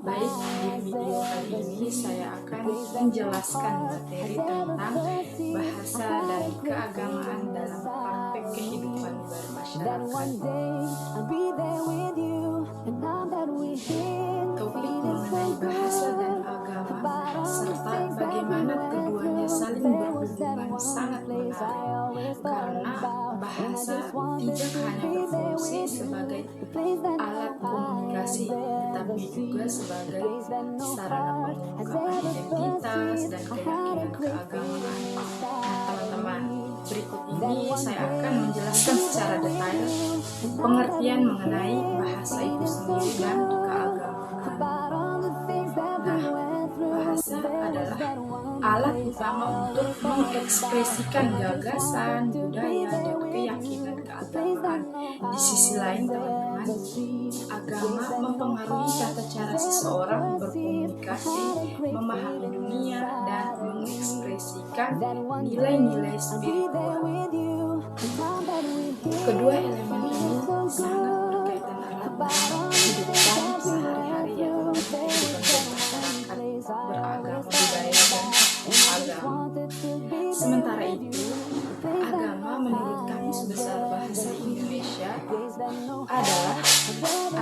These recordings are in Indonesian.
Baik, di video kali ini saya akan menjelaskan materi tentang bahasa dan keagamaan dalam praktek kehidupan bermasyarakat. Topik mengenai bahasa dan agama serta bagaimana keduanya saling berhubungan sangat menarik, karena bahasa tidak hanya berfungsi sebagai alat komunikasi, tetapi juga sebagai sarana pengungkapan identitas dan keyakinan keagamaan. Nah, teman-teman, berikut ini saya akan menjelaskan secara detail pengertian mengenai bahasa itu sendiri dan keagamaan. Nah, bahasa adalah alat utama untuk mengekspresikan gagasan, budaya, dan keyakinan keagamaan. Di sisi lain, teman-teman, agama mempengaruhi tata cara seseorang berkomunikasi, memahami dunia, dan mengekspresikan nilai-nilai spiritual. Kedua elemen ini sangat berkaitan erat dengan kehidupan sehari-hari yang masyarakat beragama, budaya, dan agama. Sementara itu, agama menurut Kamus Besar Bahasa Indonesia adalah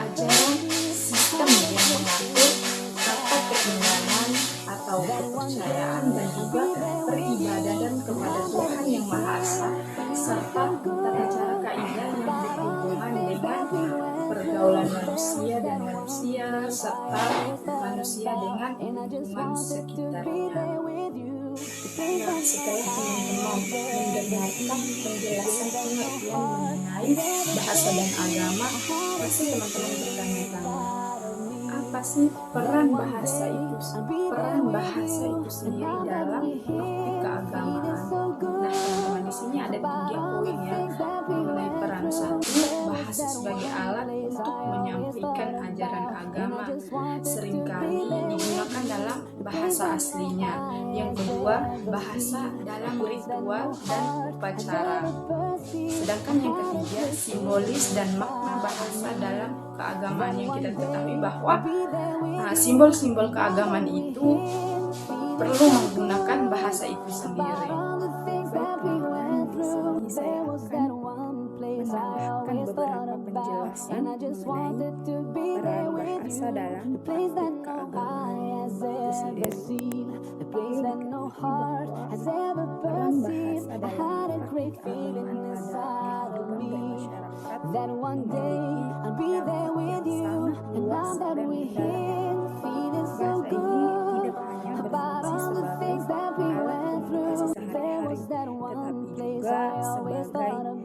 ajaran sistem yang mengatur tata keimanan atau kepercayaan dan juga peribadatan kepada Tuhan Yang Maha Esa, serta tata cara kaidah yang berhubungan dengan pergaulan manusia dan manusia, serta manusia dengan lingkungan sekitarnya. Nah, setelah teman-teman mendengarkan penjelasan pengertian mengenai bahasa dan agama, pasti teman-teman bertanya-tanya, apa sih peran bahasa itu sendiri dalam praktik keagamaan? Nah, teman-teman, di sini ada 3 poin ya mengenai peran. 1, bahasa sebagai alat untuk menyampaikan ajaran agama, seringkali digunakan dalam bahasa aslinya. Yang kedua, bahasa dalam ritual dan upacara. Sedangkan yang ketiga, simbolis dan makna bahasa dalam keagamaan, yang kita ketahui bahwa simbol-simbol keagamaan itu perlu menggunakan bahasa itu sendiri. Di sini saya akan menambahkan beberapa penjelasan mengenai peran bahasa dalam praktik keagamaan itu sendiri. Peran bahasa dalam praktik keagamaan pada kehidupan bermasyarakat memiliki dampak yang sangat luas dan mendalam. Bahasa ini tidak hanya berfungsi sebagai alat komunikasi sehari-hari, tetapi juga sebagai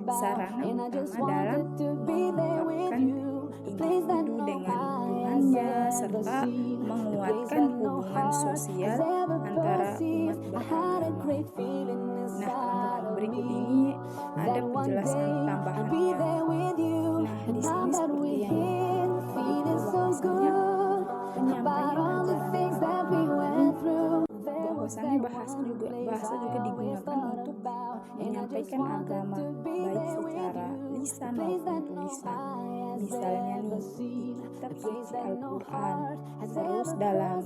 sarana utama dalam mengungkapkan individu dengan Tuhannya serta menguatkan hubungan sosial antara umat beragama. Nah, teman-teman, berikut ini ada penjelasan tambahannya. Nah, di sini seperti yang bahwasanya penyampaian ajaran bahwasanya bahasa juga digunakan untuk menyampaikan agama, baik secara lisan maupun tulisan. Misalnya nih, di kitab suci Al-Quran, terus dalam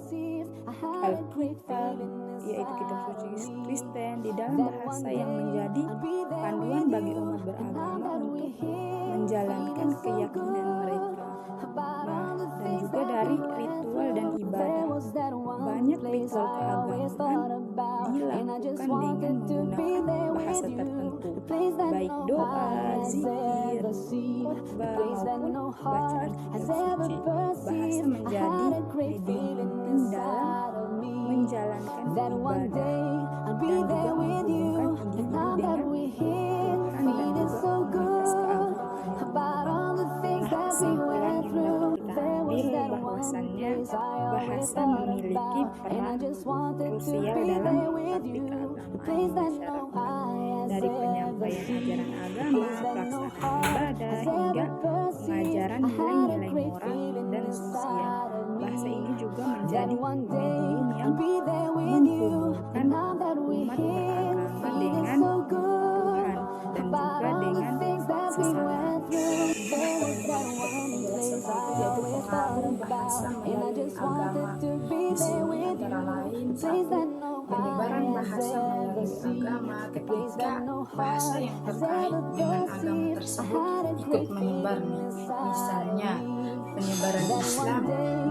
Al-Kitab, yaitu kitab suci Kristen, di dalam bahasa yang menjadi panduan bagi umat beragama untuk menjalankan keyakinan mereka. Nah, dan juga dari ritual dan ibadah. Banyak ritual keagamaan dilakukan dengan menggunakan bahasa tertentu, baik doa, zikir, khotbah maupun bacaan kitab suci. Bahasa menjadi medium penting dalam menjalankan ibadah dan juga menghubungkan individu dengan Tuhan dan juga komunitas keagamaan. Nah, kesimpulan yang dapat kita ambil bahwasannya bahasa memiliki peran krusial dalam praktik keagamaan masyarakat, dari penyampaian ajaran agama, pelaksanaan ibadah, hingga pengajaran nilai-nilai moral dan sosial. Bahasa ini juga menjadi medium yang menghubungkan umat beragama dengan Tuhan dan juga dengan sesama. Penjelasan itu yaitu pengaruh bahasa melalui agama. Di sini antara lain, satu, penyebaran bahasa melalui agama ketika bahasa yang terkait dengan agama tersebut ikut menyebar nih. Misalnya, penyebaran Islam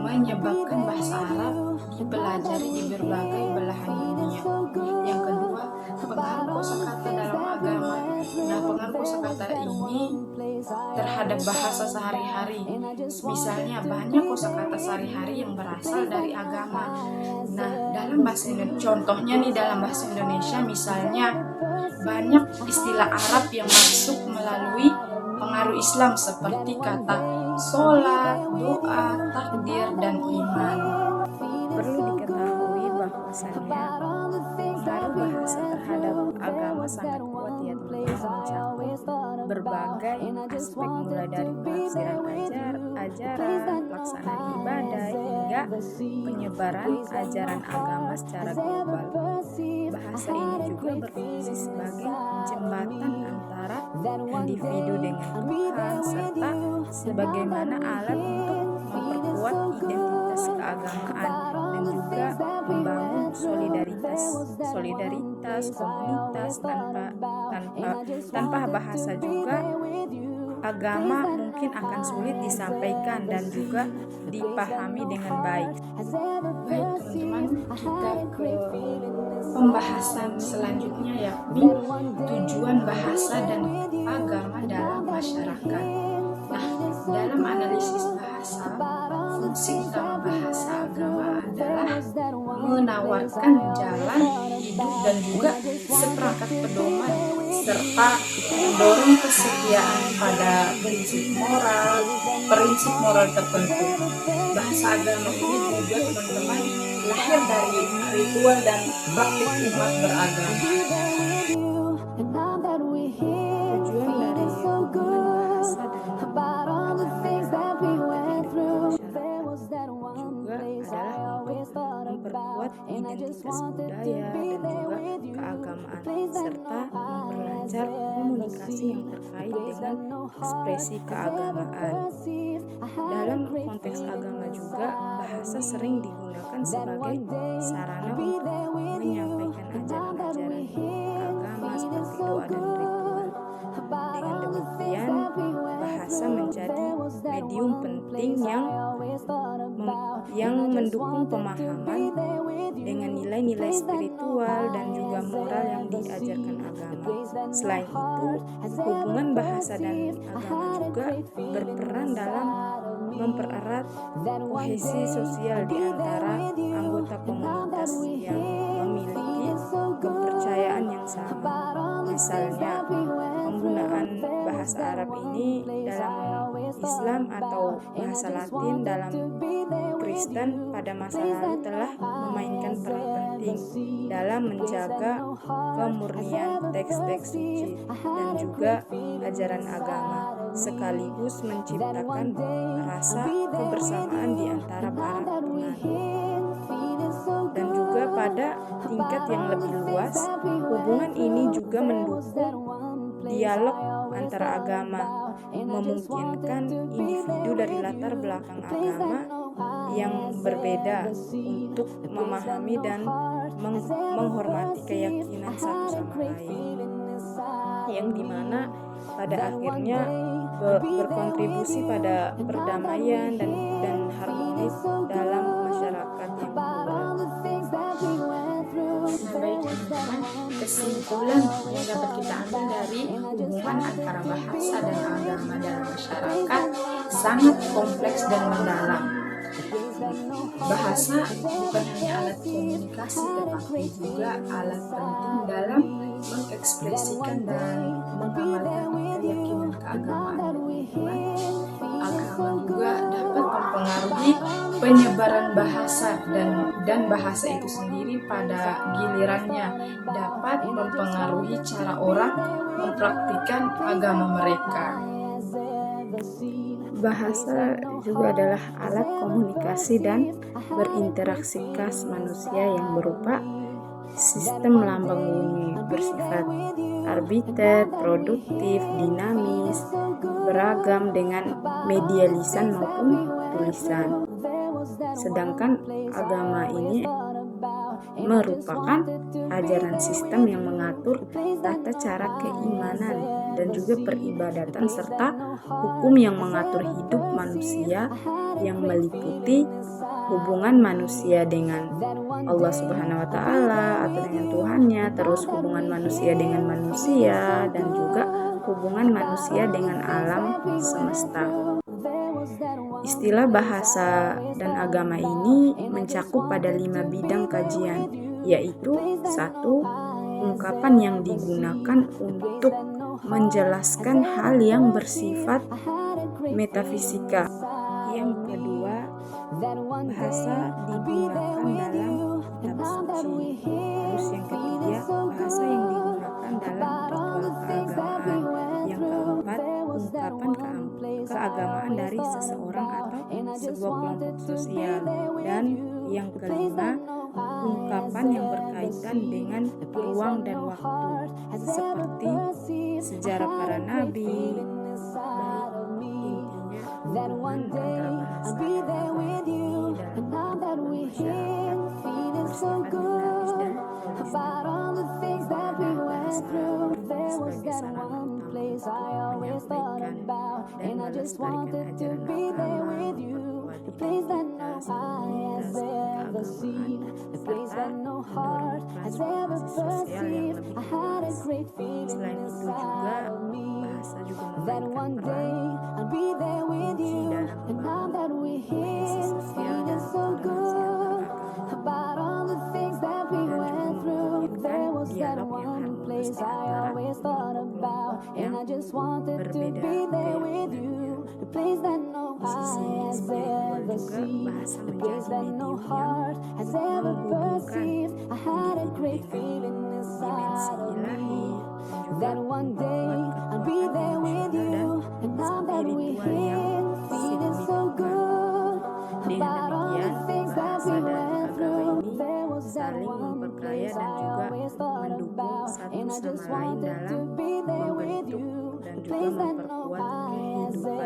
menyebabkan bahasa Arab dipelajari di berbagai belahan dunia. Yang kedua, pengaruh kosakata dalam agama. Nah, pengaruh kosakata ini terhadap bahasa sehari-hari. Misalnya, banyak kosakata sehari-hari yang berasal dari agama. Nah, dalam bahasa Indonesia, contohnya nih dalam bahasa Indonesia, misalnya banyak istilah Arab yang masuk melalui pengaruh Islam seperti kata sholat, doa, takdir, dan iman. Perlu diketahui bahwasannya pengaruh bahasa terhadap agama sangat kuat, ya teman-teman, mencakup berbagai aspek mulai dari penafsiran ajaran, pelaksanaan ibadah, hingga penyebaran ajaran agama secara global. Bahasa ini juga berfungsi sebagai jembatan antara individu dengan Tuhan, serta sebagaimana alat untuk memperkuat identitas keagamaan dan juga membangun solidaritas komunitas. Tanpa bahasa juga agama mungkin akan sulit disampaikan dan juga dipahami dengan baik. Baik teman-teman, kita ke pembahasan selanjutnya, yakni tujuan bahasa dan agama dalam masyarakat. Nah, dalam analisis bahasa, fungsi utama bahasa agama adalah menawarkan jalan hidup dan juga seperangkat pedoman, serta mendorong kesetiaan pada prinsip moral tertentu. Bahasa agama ini juga teman-teman lahir dari ritual dan praktik umat beragama. Tujuan dari hubungan bahasa dan agama juga adalah untuk memperkuat identitas budaya dan juga keagamaan, serta memperlancar komunikasi yang terkait dengan ekspresi keagamaan. Dalam konteks agama juga, bahasa sering digunakan sebagai sarana untuk menyampaikan ajaran-ajaran agama seperti doa dan ritual. Dengan demikian, bahasa menjadi medium penting yang mendukung pemahaman dengan nilai-nilai spiritual dan juga moral yang diajarkan agama. Selain itu, hubungan bahasa dan agama juga berperan dalam mempererat kohesi sosial di antara anggota komunitas yang memiliki kepercayaan yang sama. Misalnya, penggunaan bahasa Arab ini dalam Islam atau bahasa Latin dalam Kristen pada masa lalu telah memainkan peran penting dalam menjaga kemurnian teks-teks suci dan juga ajaran agama, sekaligus menciptakan rasa kebersamaan di antara para penganut. Dan juga pada tingkat yang lebih luas, hubungan ini juga mendukung dialog antara agama, memungkinkan individu dari latar belakang agama yang berbeda untuk memahami dan menghormati keyakinan satu sama lain, yang dimana pada akhirnya berkontribusi pada perdamaian dan harmonis dalam masyarakat yang plural. Nah, baik teman-teman, kesimpulan yang dapat kita ambil dari hubungan antara bahasa dan agama dalam masyarakat sangat kompleks dan mendalam. Bahasa bukan hanya alat komunikasi, tetapi juga alat penting dalam mengekspresikan dan mengamalkan keyakinan keagamaan. Agama juga dapat mempengaruhi penyebaran bahasa dan bahasa itu sendiri pada gilirannya dapat mempengaruhi cara orang mempraktikkan agama mereka. Bahasa juga adalah alat komunikasi dan berinteraksi khas manusia yang berupa sistem lambang bunyi bersifat arbiter, produktif, dinamis, beragam dengan media lisan maupun tulisan. Sedangkan agama ini merupakan ajaran sistem yang mengatur tata cara keimanan dan juga peribadatan serta hukum yang mengatur hidup manusia yang meliputi hubungan manusia dengan Allah Subhanahu wa Ta'ala atau dengan Tuhannya, terus hubungan manusia dengan manusia dan juga hubungan manusia dengan alam semesta. Istilah bahasa dan agama ini mencakup pada 5 bidang kajian, yaitu 1. Ungkapan yang digunakan untuk menjelaskan hal yang bersifat metafisika. Yang kedua, bahasa digunakan dalam kitab suci. Terus yang ketiga, bahasa yang digunakan dalam ritual keagamaan. Yang keempat, ungkapan keagamaan dari seseorang atau sebuah kelompok sosial. Dan yang kelima, ungkapan yang berkaitan dengan ruang dan waktu, seperti sejarah para nabi. Intinya, hubungan antara bahasa dan agama dalam masyarakat bersifat dinamis dan holistik. Sebagai sarana utama untuk menyampaikan dan melestarikan ajaran agama, memperkuat identitas, komunitas, keagamaan, serta mendorong transformasi sosial yang lebih luas. Selain itu juga, bahasa juga memainkan peran kunci dalam membangun kohesi sosial dan toleransi antar agama, dan juga memungkinkan dialog yang harmonis di antara kelompok yang berbeda keyakinannya. Di sisi spiritual juga, bahasa menjadi medium yang menghubungkan individu dengan dimensi ilahi dan juga membuat kekuatan emosional dan spiritual yang signifikan. Dengan demikian, bahasa dan agama ini saling memperkaya dan juga mendukung satu sama lain dalam membentuk dan juga memperkuat kehidupan bermasyarakat.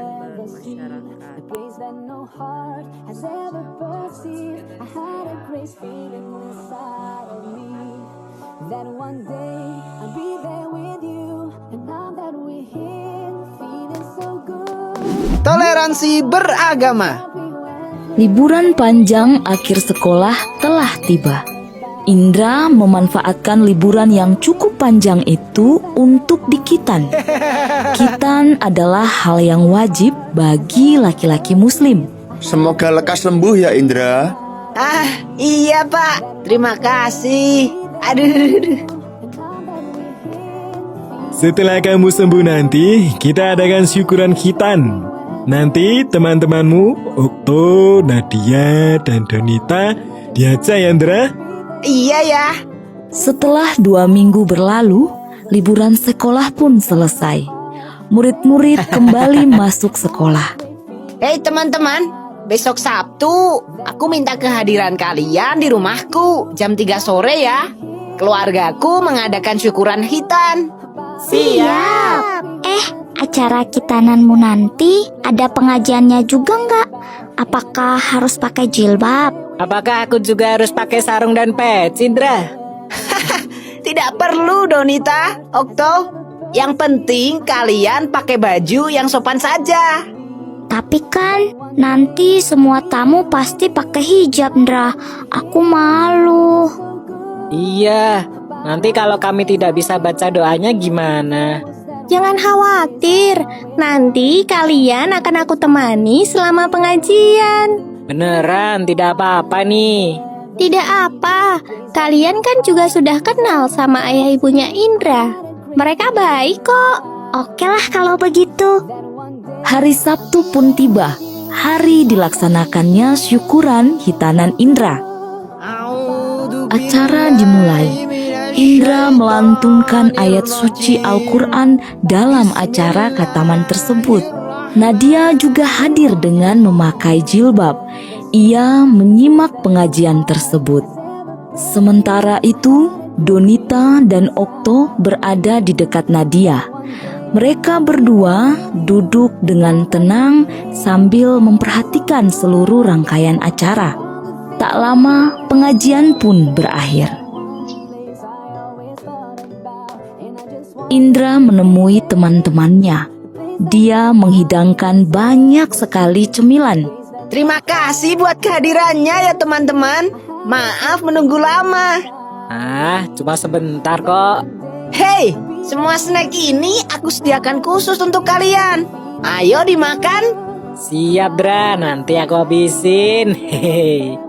Toleransi beragama. Liburan panjang akhir sekolah telah tiba. Indra memanfaatkan liburan yang cukup panjang itu untuk dikitan. Kitan adalah hal yang wajib bagi laki-laki muslim. Semoga lekas sembuh ya Indra. Iya Pak, terima kasih. Aduh. Setelah kamu sembuh nanti, kita adakan syukuran khitan. Nanti teman-temanmu, Okto, Nadia, dan Donita diajak ya Indra? Iya ya. Setelah 2 minggu berlalu, liburan sekolah pun selesai. Murid-murid kembali masuk sekolah. Hei teman-teman, besok Sabtu aku minta kehadiran kalian di rumahku jam 3 sore ya. Keluargaku mengadakan syukuran khitan. Siap. Acara kitananmu nanti ada pengajiannya juga nggak? Apakah harus pakai jilbab? Apakah aku juga harus pakai sarung dan peci, Indra? Tidak perlu Donita, Okto. Yang penting kalian pakai baju yang sopan saja. Tapi kan nanti semua tamu pasti pakai hijab, Ndra. Aku malu. Iya, nanti kalau kami tidak bisa baca doanya gimana? Jangan khawatir, nanti kalian akan aku temani selama pengajian. Beneran, tidak apa-apa nih. Tidak apa, kalian kan juga sudah kenal sama ayah ibunya Indra. Mereka baik kok. Oke lah kalau begitu. Hari Sabtu pun tiba. Hari dilaksanakannya syukuran hitanan Indra. Acara dimulai. Indra melantunkan ayat suci Al-Quran dalam acara khataman tersebut. Nadia juga hadir dengan memakai jilbab. Ia menyimak pengajian tersebut. Sementara itu, Donita dan Okto berada di dekat Nadia. Mereka berdua duduk dengan tenang sambil memperhatikan seluruh rangkaian acara. Tak lama pengajian pun berakhir. Indra menemui teman-temannya. Dia menghidangkan banyak sekali cemilan. Terima kasih buat kehadirannya ya teman-teman. Maaf menunggu lama. Cuma sebentar kok. Hei, semua snack ini aku sediakan khusus untuk kalian. Ayo dimakan. Siap, Dra, nanti aku habisin. Hehehe.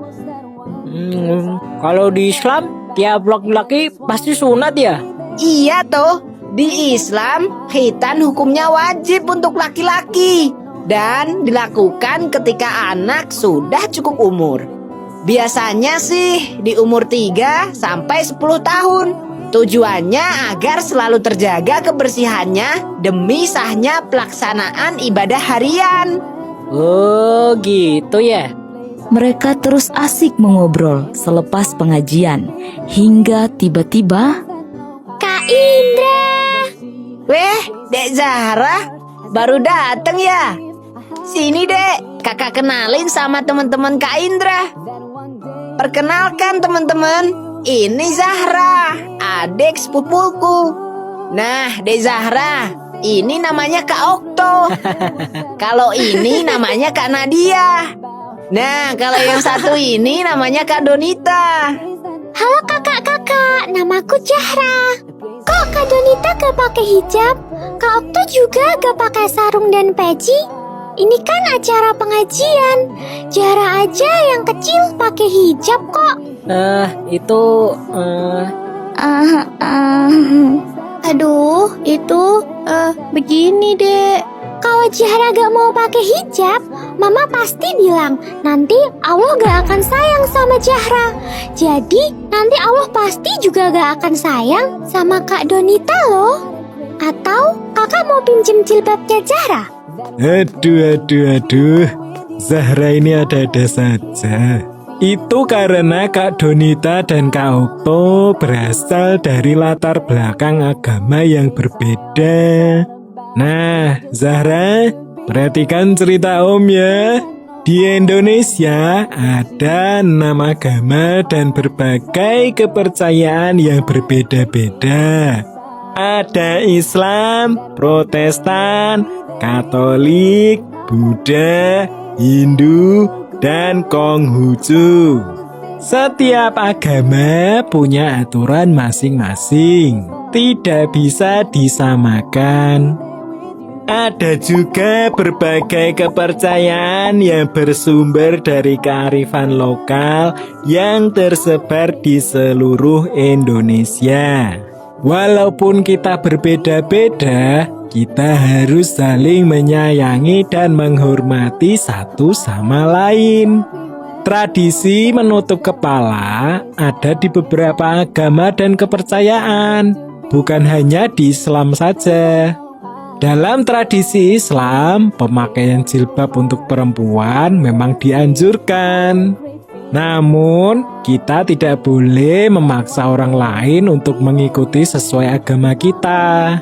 Kalau di Islam, tiap laki-laki pasti sunat ya? Iya toh, di Islam khitan hukumnya wajib untuk laki-laki dan dilakukan ketika anak sudah cukup umur. Biasanya sih di umur 3 sampai 10 tahun. Tujuannya agar selalu terjaga kebersihannya demi sahnya pelaksanaan ibadah harian. Oh, gitu ya. Mereka terus asik mengobrol selepas pengajian hingga tiba-tiba Kak Indra. Weh, Dek Zahra, baru dateng ya? Sini Dek, kakak kenalin sama teman-teman Kak Indra. Perkenalkan teman-teman, ini Zahra, adik sepupuku. Nah, Dek Zahra, ini namanya Kak Okto. Kalau ini namanya Kak Nadia. Nah, kalau yang satu ini namanya Kak Donita. Halo kakak-kakak, namaku Zahra. Kok Kak Donita gak pakai hijab? Kak Okto juga gak pakai sarung dan peci? Ini kan acara pengajian. Zahra aja yang kecil pakai hijab kok. Begini deh. Kalau Zahra gak mau pakai hijab, Mama pasti bilang nanti Allah gak akan sayang sama Zahra. Jadi nanti Allah pasti juga gak akan sayang sama Kak Donita loh. Atau kakak mau pinjem jilbabnya Zahra? Aduh. Zahra ini ada-ada saja. Itu karena Kak Donita dan Kak Okto berasal dari latar belakang agama yang berbeda. Nah, Zahra, perhatikan cerita Om ya. Di Indonesia ada 6 agama dan berbagai kepercayaan yang berbeda-beda. Ada Islam, Protestan, Katolik, Buddha, Hindu, dan Konghucu. Setiap agama punya aturan masing-masing, tidak bisa disamakan. Ada juga berbagai kepercayaan yang bersumber dari kearifan lokal yang tersebar di seluruh Indonesia. Walaupun kita berbeda-beda, kita harus saling menyayangi dan menghormati satu sama lain. Tradisi menutup kepala ada di beberapa agama dan kepercayaan, bukan hanya di Islam saja. Dalam tradisi Islam, pemakaian jilbab untuk perempuan memang dianjurkan. Namun, kita tidak boleh memaksa orang lain untuk mengikuti sesuai agama kita.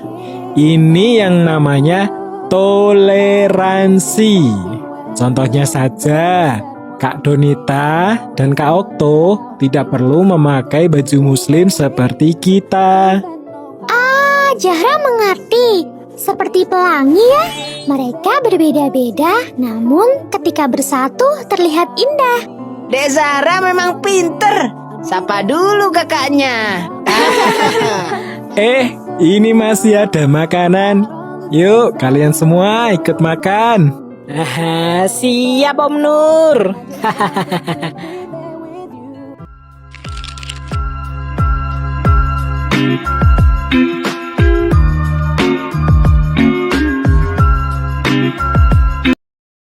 Ini yang namanya toleransi. Contohnya saja, Kak Donita dan Kak Okto tidak perlu memakai baju muslim seperti kita. Zahra mengerti. Seperti pelangi ya, mereka berbeda-beda, namun ketika bersatu terlihat indah. Dek Zahra memang pinter. Sapa dulu kakaknya. Ini masih ada makanan. Yuk, kalian semua ikut makan. Siap Om Nur.